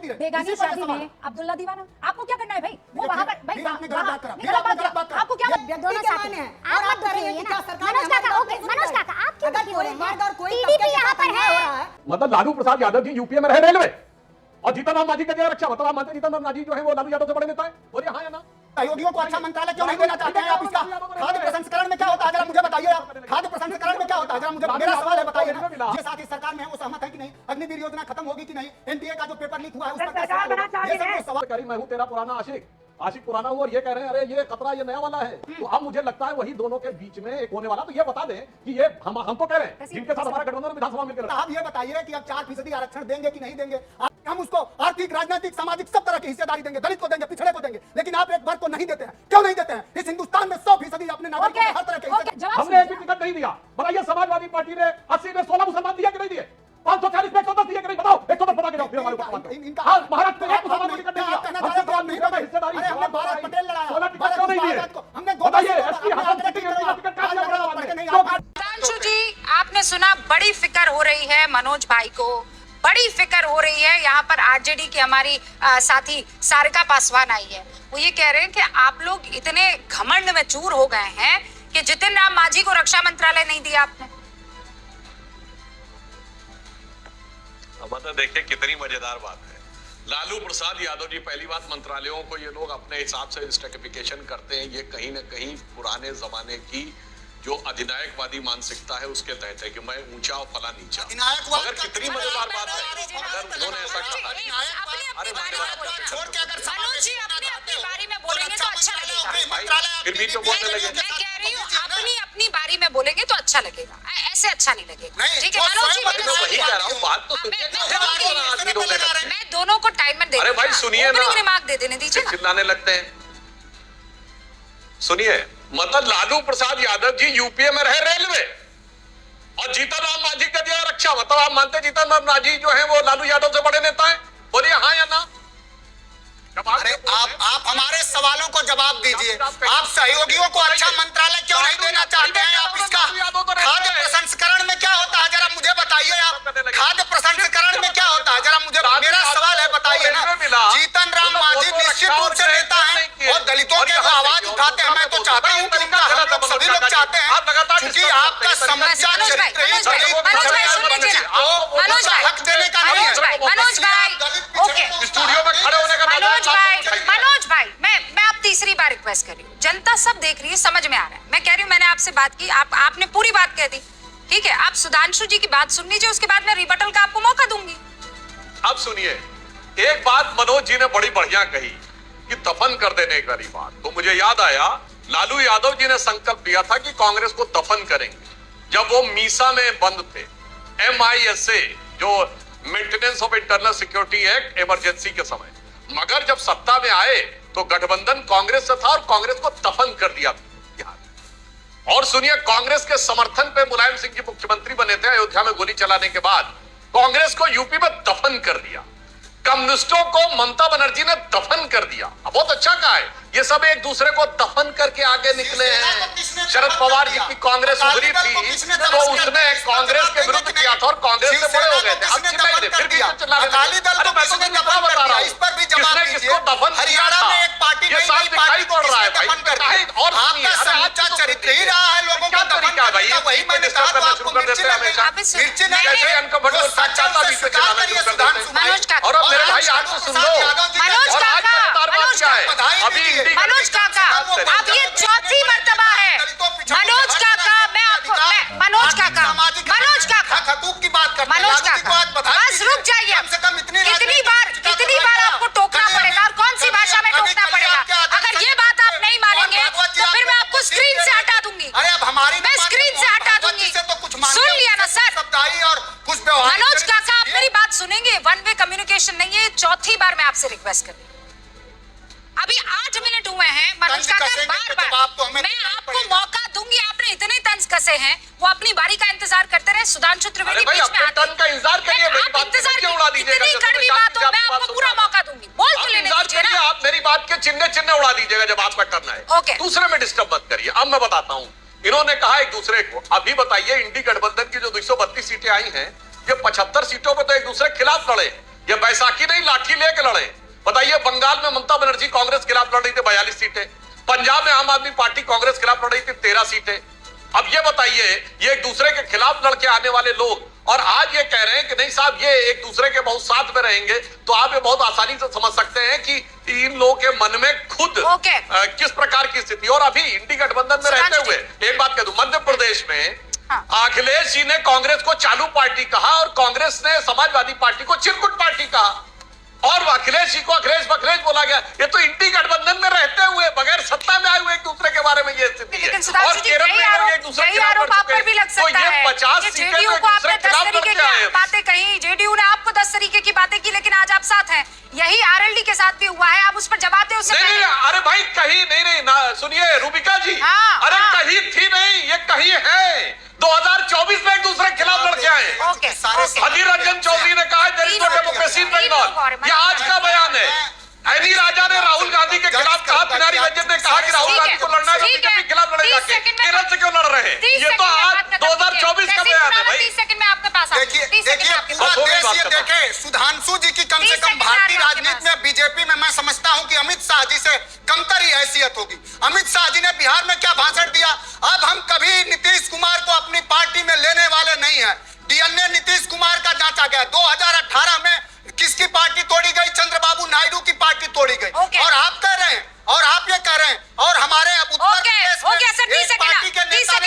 रहे। बेगानी शादी में अब्दुल्ला दीवाना, आपको क्या करना है भाई? वो वहां पर भाई आपको क्या दोनों साथ हैं। आप मत डरिए ना। मनोज काका, ओके मनोज काका, आप क्यों दुखी हो रहे हैं? टीडीपी यहाँ पर है। मतलब लालू प्रसाद यादव जी यूपीए में रहे रेलवे और जीतन राम मांझी का क्या रक्षा, मतलब आप मानते जीतन राम मांझी जो है वो लालू यादव से बड़े नेता है? बोलिए हाँ या ना? सहयोगियों को अच्छा मंत्रालय क्यों नहीं देना चाहते हैं आप? इसका खाद्य प्रसंस्करण में क्या होता है जरा मुझे बताइए। आप खाद्य प्रसंस्करण में क्या होता है जरा मुझे, मेरा सवाल है, बताइए ना। जो साथ ही सरकार में है वो सहमत है कि नहीं? अग्निवीर योजना खत्म होगी कि नहीं? एनडीए का जो पेपर लीक हुआ है उस पर क्या सवाल होगा? ये सब जो सवाल मैं हूं तेरा पुराना आशिक पुराना हुआ और ये कह रहे हैं अरे ये खतरा ये नया वाला है। तो अब मुझे लगता है वही दोनों के बीच में एक होने वाला। तो ये बता दें कि ये हम तो कह रहे हैं जिनके साथ हमारा गठबंधन विधानसभा मिलकर, आप ये बताइए कि अब 4% आरक्षण देंगे कि नहीं देंगे? हम उसको आर्थिक, राजनीतिक, सामाजिक सब तरह की हिस्सेदारी देंगे, दलित को देंगे, पिछड़े को देंगे, लेकिन आप एक वर्ग को नहीं देते हैं। क्यों नहीं देते हैं? इस हिंदुस्तान में 100% अपने नागरिकों को हर तरह के हमने एक भी टिकट नहीं दिया। बताइए समाजवादी पार्टी ने 80 में 16 मुसलमान दिया कि नहीं दिए? 540 में 110 दिए कि नहीं? बताओ 110 बता के जाओ फिर हमारे ऊपर। महाराष्ट्र में एक मुसलमान को टिकट नहीं दिया। हिस्सेदारी भारत पटेल लड़ाया, 16 टिकट क्यों नहीं दिए? बताइए एसपी हसन सिटी का टिकट काट दिया बड़ा वाले। सुधांशु जी, आपने सुना, बड़ी फिक्र हो रही है मनोज भाई को, बड़ी फिक्र हो रही है। यहाँ पर आरजेडी की हमारी साथी सारिका पासवान आई है, वो ये कह रहे हैं कि आप लोग इतने घमंड में चूर हो गए हैं कि जितिन राम मांझी को रक्षा मंत्रालय नहीं दिया आपने। मतलब देखिए कितनी मजेदार बात है। लालू प्रसाद यादव जी, पहली बात मंत्रालयों को ये लोग अपने हिसाब से स्ट्रैटिफिकेशन करते हैं। ये कहीं ना कहीं पुराने जमाने की जो अधिनायकवादी मानसिकता है उसके तहत है कि मैं ऊंचा और फला नीचा। मगर कितनी मजेदार बात है अगर उन्होंने ऐसा कहा। अरे मनोज जी अपनी बारी में बोलेंगे तो अच्छा लगेगा। फिर भी तो बोलने लगे। मैं कह रही हूँ अपनी बारी में बोलेंगे तो अच्छा लगेगा, ऐसे अच्छा नहीं लगेगा। ठीक है मनोज जी, वही कह रहा हूँ, बात तो मैं दोनों को टाइम में दे, अरे भाई सुनिए ना, रिमार्क दे देने दीजिए। चिल्लाने लगते हैं। सुनिए, मतलब लालू प्रसाद यादव जी यूपीए में रहे रेलवे और जीतन राम मांझी का दिया रक्षा, मतलब आप मानते जीतन राम मांझी जो है वो लालू यादव से बड़े नेता है? बोलिए हाँ या ना? अरे आप हमारे सवालों को जवाब दीजिए। आप सहयोगियों को अच्छा मंत्रालय क्यों नहीं देना चाहते हैं? आप इसका खाद्य प्रसंस्करण में क्या होता है जरा मुझे बताइए। आप खाद्य प्रसंस्करण में क्या होता है जरा मुझे, मेरा सवाल है, बताइए ना। जीतन राम मांझी निश्चित रूप से नेता है और दलितों के वो आवाज उठाते हैं। मैं तो चाहता हूँ कि उनका हम लोग सभी लोग चाहते हैं, क्योंकि आपका समस्या चरित्र ही हक देने का नहीं है। मनोज भाई, ओके, स्टूडियो में खड़े होने का मनोज भाई, मैं आप तीसरी बार रिक्वेस्ट कर रही हूँ। जनता सब देख रही है, समझ में आ रहा है। मैं कह रही हूँ मैंने आपसे बात की, आपने पूरी बात कह दी। ठीक है, आप सुधांशु जी की बात सुन लीजिए, उसके बाद मैं रिबटल का आपको मौका दूंगी। अब सुनिए, एक बात मनोज जी ने बड़ी बढ़िया कही कि दफन कर देने वाली बात, तो मुझे याद आया लालू यादव जी ने संकल्प लिया था कि कांग्रेस को दफन करेंगे जब वो मीसा में बंद थे। MISA जो maintenance of internal security act emergency के समय, मगर जब सत्ता में आए तो गठबंधन कांग्रेस से था और कांग्रेस को दफन कर दिया। और सुनिए, कांग्रेस के समर्थन पे मुलायम सिंह जी मुख्यमंत्री बने थे अयोध्या में गोली चलाने के बाद। कांग्रेस को यूपी में दफन कर दिया, कम्युनिस्टों को ममता बनर्जी ने दफन कर दिया। बहुत अच्छा कहा है, ये सब एक दूसरे को दफन करके आगे निकले हैं। शरद पवार जी की कांग्रेस उभरी थी तो उसने कांग्रेस के विरुद्ध किया था और कांग्रेस से बड़े हो गए थे। अब चिल्ला ही फिर भी अकाली दल को किसने दफन कर दिया? इस पर भी जवाब दीजिए। हरियाणा में एक पार्टी ये सब दिखाई पड़ रहा है भाई। और आपका समूचा चरित्र ही रहा है लोगों का दफन करने का। वही मैंने कहा तो आपको मिर्ची लगे, मिर्ची नहीं जैसे अनकंफर्टेबल फैक्ट चाहता भी पे चलाना शुरू कर देते हैं। और अब मेरे भाई आज तो सुन लो, मनोज काका, अभी मनोज काका, अब ये चौथी मर्तबा है। मनोज काका, मैं आपको मनोज काका हकूक की बात करते हैं। मनोज काका, बस रुक जाइए। कम से कम इतनी कितनी बार आपको टोकना पड़ेगा और कौन सी भाषा में टोकना पड़ेगा? अगर ये बात आप नहीं मानेंगे तो फिर मैं आपको स्क्रीन से हटा दूंगी। अरे अब हमारी मैं स्क्रीन से हटा दूंगी। सुन लिया ना सर? मनोज काका, आप मेरी बात सुनेंगे? वन वे कम्युनिकेशन नहीं है। चौथी बार मैं आपसे रिक्वेस्ट कर रही हूँ। अभी 8 मिनट हुए हैं मनोज काका, बार-बार मैं आपको मौका दूंगी। आपने इतने तंज कसे हैं, वो अपनी बारी का इंतजार करते रहे। सुधांशु त्रिवेदी बीच में आते हैं। का इंतजार करिए, आप इंतजार क्यों उड़ा दीजिएगा? इतनी कड़वी बात हो, मैं आपको पूरा मौका दूंगी। बोल तो लेने दीजिए ना। आप मेरी बात के चिन्ह उड़ा दीजिएगा जब आपका टर्न है। ओके, दूसरे में डिस्टर्ब मत करिए। अब मैं बताता हूँ, इन्होंने कहा एक दूसरे को। अभी बताइए, इंडी गठबंधन की जो 232 सीटें आई हैं, ये 75 सीटों पे तो एक दूसरे के खिलाफ लड़े। ये बैसाखी नहीं, लाठी लेके लड़े। बताइए, बंगाल में ममता बनर्जी कांग्रेस के खिलाफ लड़ रही थी 42 सीटें, पंजाब में आम आदमी पार्टी कांग्रेस के खिलाफ लड़ रही थी 13 सीटें। अब ये बताइए, ये एक दूसरे के खिलाफ लड़के आने वाले लोग और आज ये कह रहे हैं कि नहीं साहब ये एक दूसरे के बहुत साथ में रहेंगे, तो आप ये बहुत आसानी से समझ सकते हैं कि इन लोगों के मन में खुद किस प्रकार की स्थिति। और अभी इंडी गठबंधन में रहते हुए एक बात कह दूं, मध्य प्रदेश में अखिलेश जी ने कांग्रेस को चालू पार्टी कहा और कांग्रेस ने समाजवादी पार्टी को चिरकुट पार्टी कहा, और अखिलेश जी को अखिलेश बखलेश बोला गया। ये तो इंडी गठबंधन में रहते हुए बगैर सत्ता में आए हुए एक दूसरे के बारे में ये स्थिति है। और केरल में एक दूसरे के खिलाफ लड़ चुके हैं। तो ये 50 सीटें तो एक दूसरे के खिलाफ लड़के आए हैं। बातें कही, जेडीयू ने आपको 10 तरीके की बातें की, लेकिन आज आप साथ हैं। यही आरएलडी के साथ भी हुआ है, आप उस पर जवाब दें। उससे नहीं, अरे भाई कहीं नहीं ना, सुनिए रूबिका जी, अरे कहीं थी नहीं, ये कहीं है। 2024 में एक दूसरे के खिलाफ लड़के आए। अधीर रंजन चौधरी ने कहा डेमोक्रेसी इन बंगाल, ये आज का बयान है। एनी राजा ने राहुल गांधी के खिलाफ कहा, पिनारी रंजन ने कहा कि राहुल गांधी को लड़ना है, बीजेपी के खिलाफ लड़े जाके। केरल से क्यों लड़ रहे हैं? ये तो आज 2024 का बयान है भाई। 30 सेकंड में आपके पास देखिए पूरा देश ये देखे, सुधांशु जी की कम से कम भारतीय राजनीति में, बीजेपी में मैं समझता हूं कि अमित शाह जी से कमतर ही हैसियत होगी। अमित शाह जी ने बिहार में क्या भाषण दिया। अब हम कभी नीतीश कुमार को अपनी पार्टी में लेने वाले नहीं है। डीएनए नीतीश कुमार का जांचा गया। 2008